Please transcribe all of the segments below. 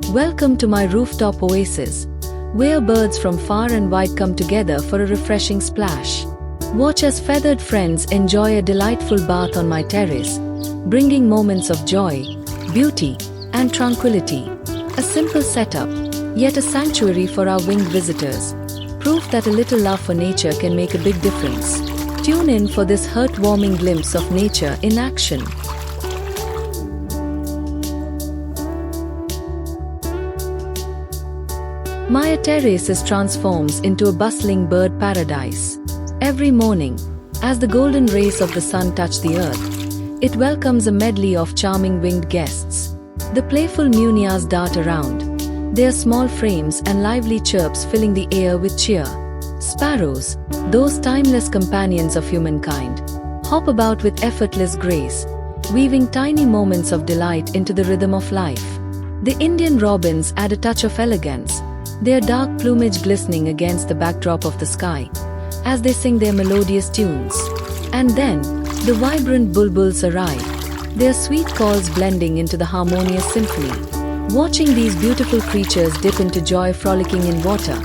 Welcome to my rooftop oasis, where birds from far and wide come together for a refreshing splash. Watch as feathered friends enjoy a delightful bath on my terrace, bringing moments of joy, beauty, and tranquility. A simple setup, yet a sanctuary for our winged visitors. Proof that a little love for nature can make a big difference. Tune in for this heartwarming glimpse of nature in action. My terrace transforms into a bustling bird paradise. Every morning, as the golden rays of the sun touch the earth, it welcomes a medley of charming winged guests. The playful Munias dart around, their small frames and lively chirps filling the air with cheer. Sparrows, those timeless companions of humankind, hop about with effortless grace, weaving tiny moments of delight into the rhythm of life. The Indian robins add a touch of elegance, their dark plumage glistening against the backdrop of the sky, as they sing their melodious tunes. And then, the vibrant bulbuls arrive, their sweet calls blending into the harmonious symphony. Watching these beautiful creatures dip into joy, frolicking in water,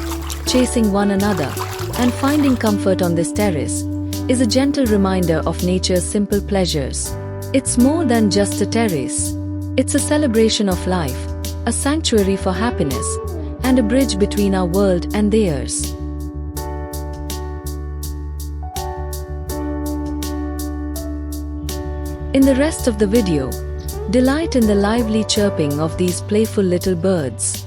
chasing one another, and finding comfort on this terrace, is a gentle reminder of nature's simple pleasures. It's more than just a terrace. It's a celebration of life, a sanctuary for happiness, and a bridge between our world and theirs. In the rest of the video, delight in the lively chirping of these playful little birds.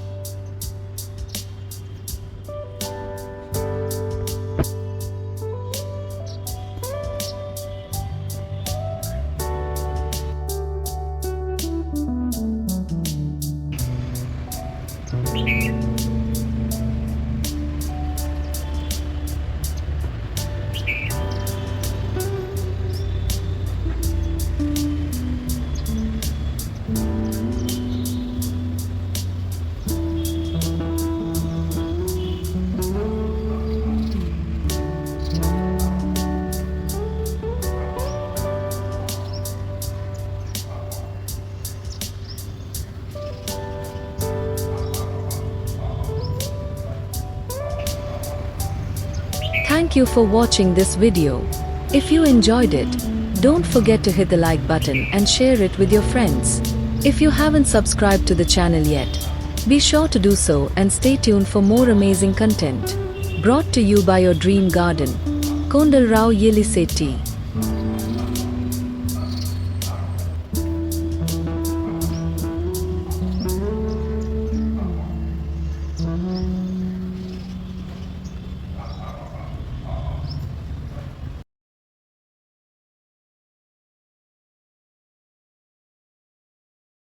Thank you for watching this video. If you enjoyed it, don't forget to hit the like button and share it with your friends. If you haven't subscribed to the channel yet, be sure to do so and stay tuned for more amazing content. Brought to you by your dream garden. Kondal Rao Yelisetti.